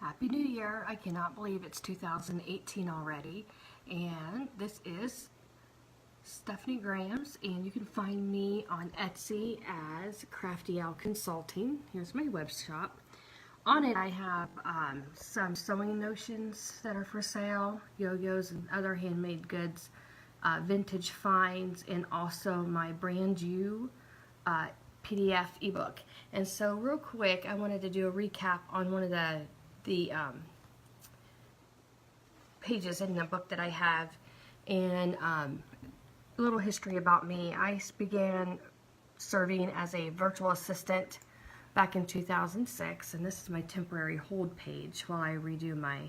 Happy New Year. I cannot believe it's 2018 already. And this is Stephanie Graham's, and you can find me on Etsy as Crafty Owl Consulting. Here's my web shop. On it I have some sewing notions that are for sale, yo-yos and other handmade goods, vintage finds, and also my brand new PDF ebook. And so real quick, I wanted to do a recap on one of the pages in the book that I have, and a little history about me. I began serving as a virtual assistant back in 2006, and this is my temporary hold page while I redo my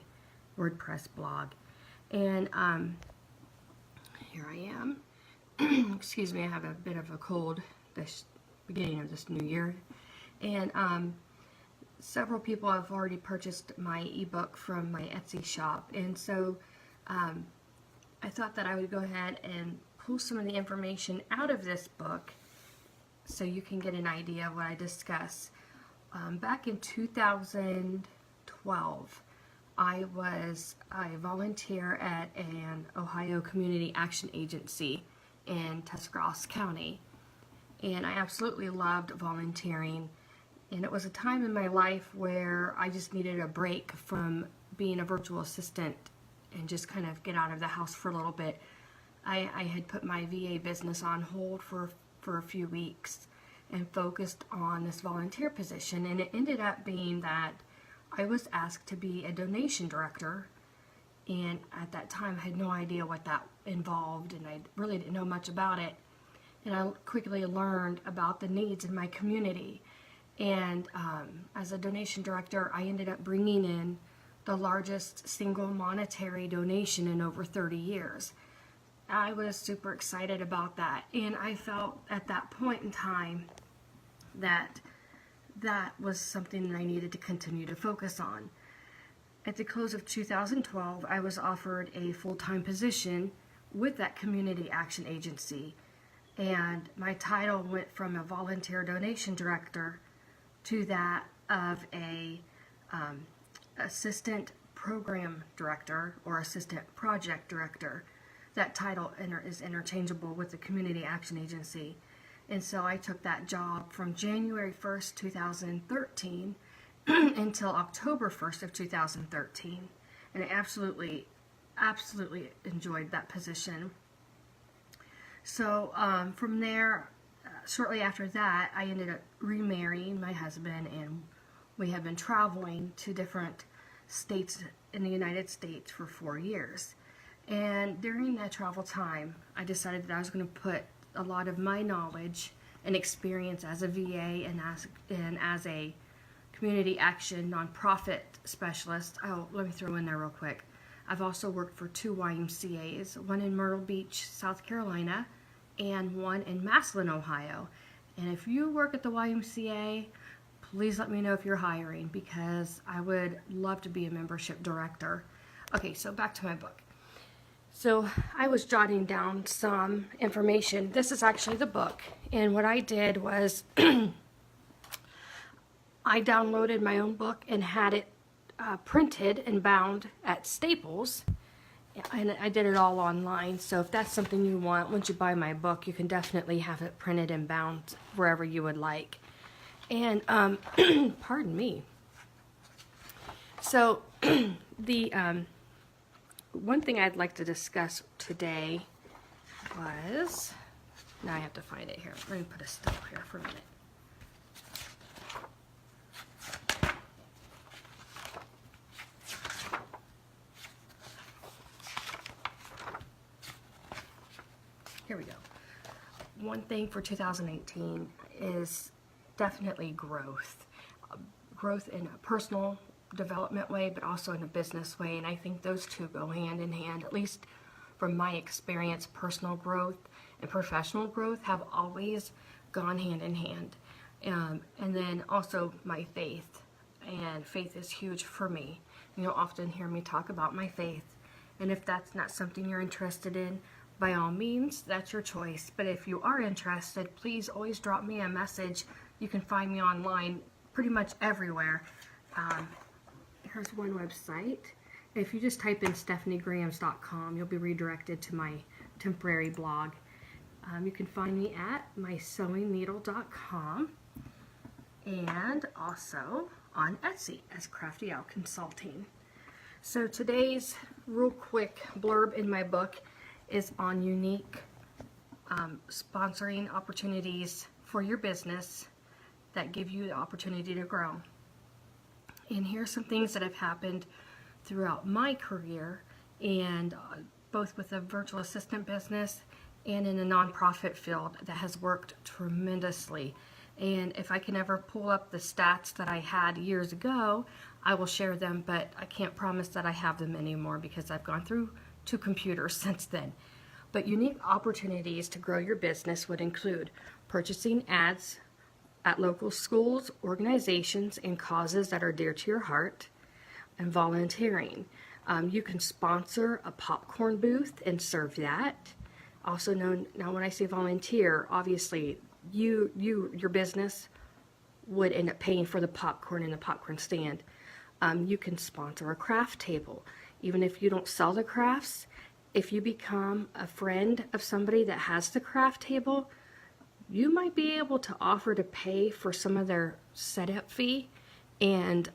WordPress blog. And here I am. Excuse me, I have a bit of a cold this beginning of this new year. And several people have already purchased my ebook from my Etsy shop, and so I thought that I would go ahead and pull some of the information out of this book so you can get an idea of what I discuss. Back in 2012, I was a volunteer at an Ohio Community Action Agency in Tuscarawas County, and I absolutely loved volunteering. And it was a time in my life where I just needed a break from being a virtual assistant and just kind of get out of the house for a little bit. I had put my VA business on hold for a few weeks and focused on this volunteer position, and it ended up being that I was asked to be a donation director, and at that time I had no idea what that involved, and I really didn't know much about it. And I quickly learned about the needs in my community. And as a donation director, I ended up bringing in the largest single monetary donation in over 30 years. I was super excited about that, and I felt at that point in time that that was something that I needed to continue to focus on. At the close of 2012, I was offered a full-time position with that community action agency, and my title went from a volunteer donation director to that of a assistant program director or assistant project director. That title is interchangeable with the Community Action Agency. And so I took that job from January 1st, 2013 until October 1st of 2013. And I absolutely enjoyed that position. So from there, shortly after that, I ended up remarrying my husband, and we have been traveling to different states in the United States for 4 years. And during that travel time, I decided that I was going to put a lot of my knowledge and experience as a VA and as a community action nonprofit specialist. Oh, let me throw in there real quick. I've also worked for 2 YMCAs, one in Myrtle Beach, South Carolina, and one in Massillon, Ohio. And if you work at the YMCA, please let me know if you're hiring, because I would love to be a membership director. Okay, so back to my book. So I was jotting down some information. This is actually the book, and what I did was I downloaded my own book and had it printed and bound at Staples, and I did it all online. So if that's something you want, once you buy my book, you can definitely have it printed and bound wherever you would like. And pardon me. So the one thing I'd like to discuss today was, now I have to find it here. Let me put a still here for a minute. Here we go. One thing for 2018 is definitely growth. Growth in a personal development way, but also in a business way, and I think those two go hand in hand. At least from my experience, personal growth and professional growth have always gone hand in hand. And then also my faith, and faith is huge for me. You'll often hear me talk about my faith, and if that's not something you're interested in, by all means, that's your choice. But if you are interested, please always drop me a message. You can find me online pretty much everywhere. here's one website. If you just type in stephaniegrams.com, you'll be redirected to my temporary blog. You can find me at mysewingneedle.com and also on Etsy as Crafty Owl Consulting. So today's real quick blurb in my book is on unique sponsoring opportunities for your business that give you the opportunity to grow. And here's some things that have happened throughout my career, and both with the virtual assistant business and in the nonprofit field, that has worked tremendously. And if I can ever pull up the stats that I had years ago, I will share them, but I can't promise that I have them anymore because I've gone through 2 computers since then. But unique opportunities to grow your business would include purchasing ads at local schools, organizations, and causes that are dear to your heart, and volunteering. You can sponsor a popcorn booth and serve that. Also known, now when I say volunteer, obviously your business would end up paying for the popcorn in the popcorn stand. You can sponsor a craft table. Even if you don't sell the crafts, if you become a friend of somebody that has the craft table, you might be able to offer to pay for some of their setup fee and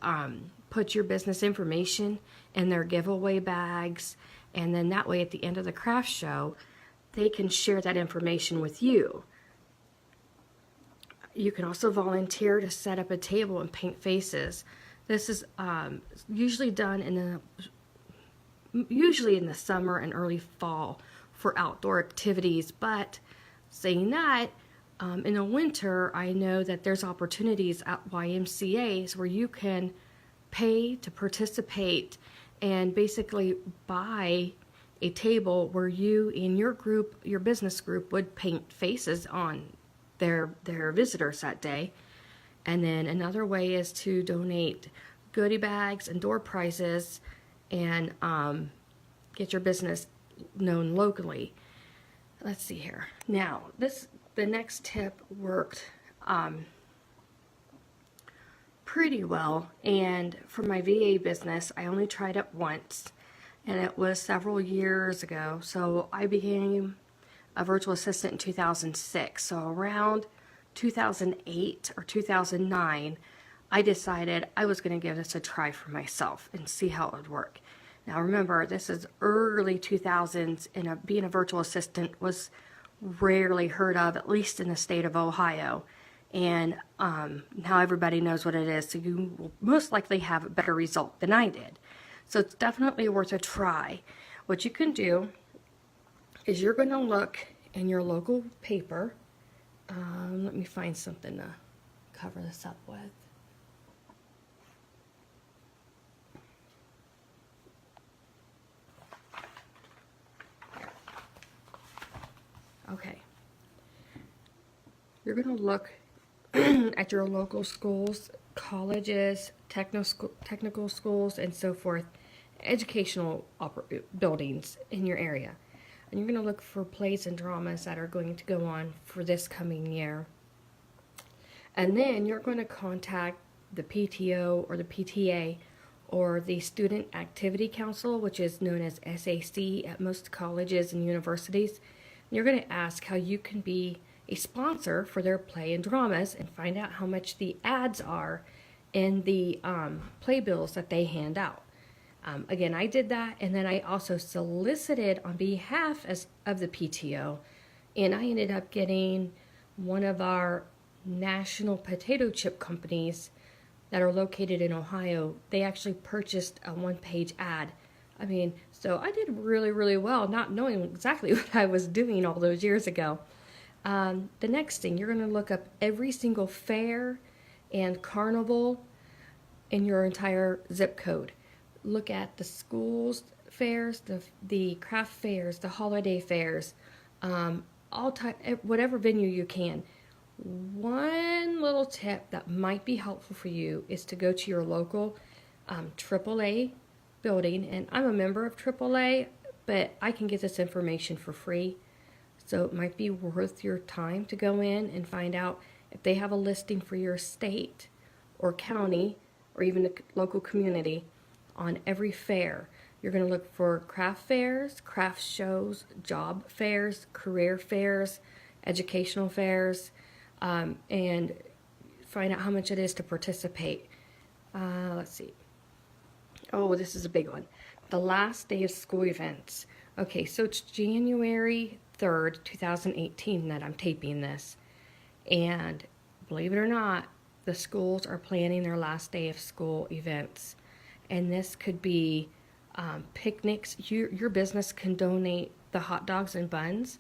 put your business information in their giveaway bags. And then that way at the end of the craft show, they can share that information with you. You can also volunteer to set up a table and paint faces. This is usually done in the summer and early fall for outdoor activities. But saying that, in the winter, I know that there's opportunities at YMCA's where you can pay to participate and basically buy a table where you and your group, your business group, would paint faces on their visitors that day. And then another way is to donate goodie bags and door prizes and get your business known locally. Let's see here. Now, the next tip worked pretty well, and for my VA business, I only tried it once, and it was several years ago. So I became a virtual assistant in 2006. So around 2008 or 2009, I decided I was going to give this a try for myself and see how it would work. Now remember, this is early 2000s, and being a virtual assistant was rarely heard of, at least in the state of Ohio. And now everybody knows what it is, so you will most likely have a better result than I did. So it's definitely worth a try. What you can do is you're going to look in your local paper. Let me find something to cover this up with. Okay. You're going to look at your local schools, colleges, technical schools, and so forth, educational buildings in your area. And you're going to look for plays and dramas that are going to go on for this coming year. And then you're going to contact the PTO or the PTA or the Student Activity Council, which is known as SAC at most colleges and universities. And you're going to ask how you can be a sponsor for their play and dramas and find out how much the ads are in the playbills that they hand out. Again, I did that, and then I also solicited on behalf of the PTO, and I ended up getting one of our national potato chip companies that are located in Ohio. They actually purchased a one-page ad. I mean, so I did really, really well, not knowing exactly what I was doing all those years ago. The next thing, you're going to look up every single fair and carnival in your entire zip code. Look at the schools fairs, the craft fairs, the holiday fairs, whatever venue you can. One little tip that might be helpful for you is to go to your local AAA building, and I'm a member of AAA, but I can get this information for free. So it might be worth your time to go in and find out if they have a listing for your state or county or even a local community. on every fair. You're going to look for craft fairs, craft shows, job fairs, career fairs, educational fairs, and find out how much it is to participate. Let's see. Oh, this is a big one. The last day of school events. Okay, so it's January 3rd, 2018 that I'm taping this. And believe it or not, the schools are planning their last day of school events. And this could be picnics. Your business can donate the hot dogs and buns,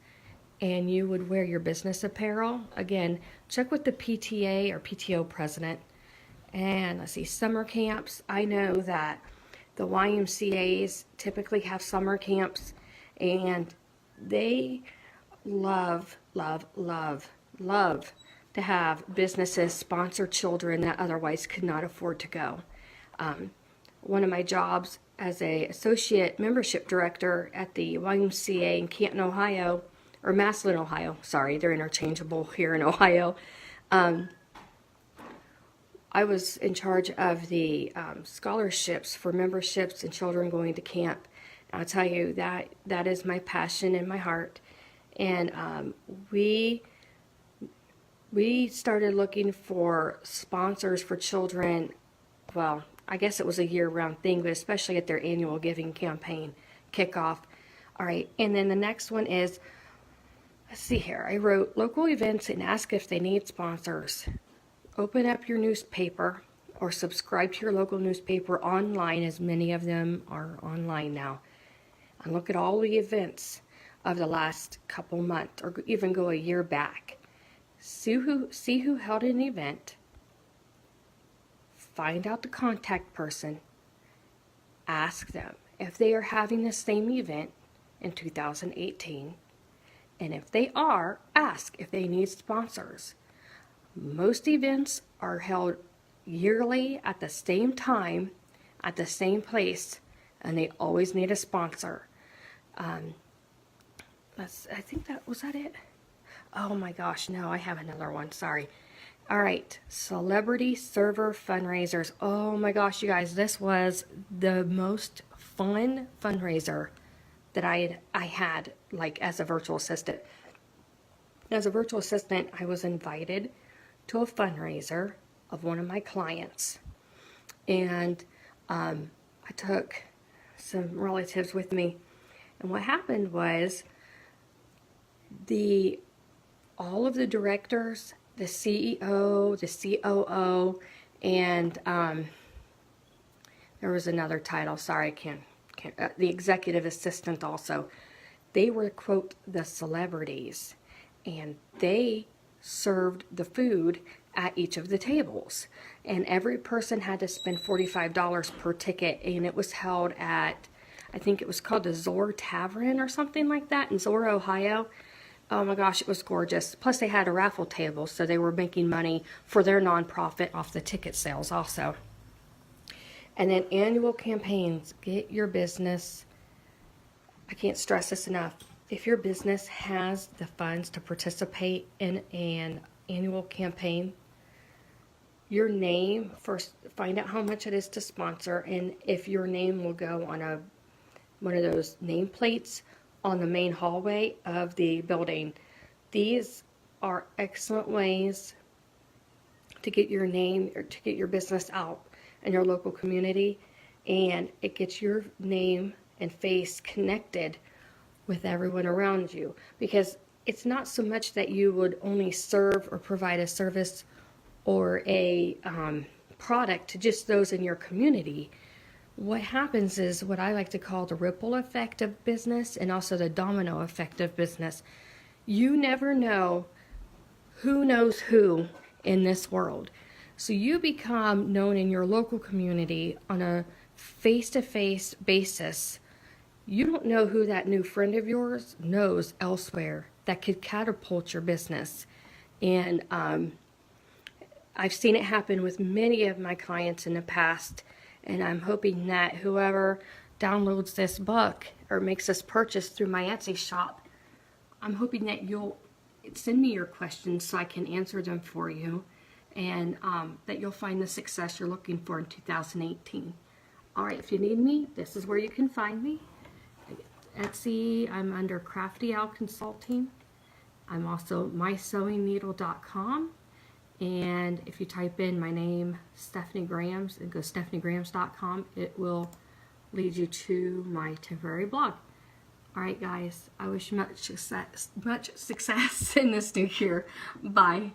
and you would wear your business apparel. Again, check with the PTA or PTO president. And let's see, summer camps. I know that the YMCAs typically have summer camps, and they love, love, love, love to have businesses sponsor children that otherwise could not afford to go. One of my jobs as a associate membership director at the YMCA in Canton, Ohio, or Massillon, Ohio, sorry, they're interchangeable here in Ohio. I was in charge of the scholarships for memberships and children going to camp. And I'll tell you, that is my passion and my heart. And we started looking for sponsors for children. Well, I guess it was a year-round thing, but especially at their annual giving campaign kickoff. All right, and then the next one is, let's see here. I wrote local events and ask if they need sponsors. Open up your newspaper or subscribe to your local newspaper online, as many of them are online now. And look at all the events of the last couple months, or even go a year back. See who held an event. Find out the contact person. Ask them if they are having the same event in 2018. And if they are, ask if they need sponsors. Most events are held yearly at the same time, at the same place, and they always need a sponsor. I think was that it? Oh my gosh, no, I have another one, sorry. All right, celebrity server fundraisers. Oh my gosh, you guys, this was the most fun fundraiser that I had, like, as a virtual assistant. As a virtual assistant, I was invited to a fundraiser of one of my clients, and I took some relatives with me. And what happened was all of the directors, the CEO, the COO, and there was another title, sorry, I can't the executive assistant also. They were, quote, the celebrities, and they served the food at each of the tables. And every person had to spend $45 per ticket, and it was held at, I think it was called the Zor Tavern or something like that in Zor, Ohio. Oh my gosh, it was gorgeous. Plus they had a raffle table, so they were making money for their nonprofit off the ticket sales also. And then annual campaigns. Get your business, I can't stress this enough, if your business has the funds to participate in an annual campaign, your name, first find out how much it is to sponsor, and if your name will go on one of those nameplates on the main hallway of the building. These are excellent ways to get your name or to get your business out in your local community, and it gets your name and face connected with everyone around you, because it's not so much that you would only serve or provide a service or a product to just those in your community. What happens is what I like to call the ripple effect of business, and also the domino effect of business. You never know who knows who in this world. So you become known in your local community on a face-to-face basis. You don't know who that new friend of yours knows elsewhere that could catapult your business. And I've seen it happen with many of my clients in the past. And I'm hoping that whoever downloads this book or makes this purchase through my Etsy shop, I'm hoping that you'll send me your questions so I can answer them for you, and that you'll find the success you're looking for in 2018. Alright, if you need me, this is where you can find me. Etsy, I'm under Crafty Owl Consulting. I'm also mysewingneedle.com. And if you type in my name, Stephanie Grams, and go stephaniegrams.com, it will lead you to my temporary blog. Alright guys, I wish you much success in this new year. Bye.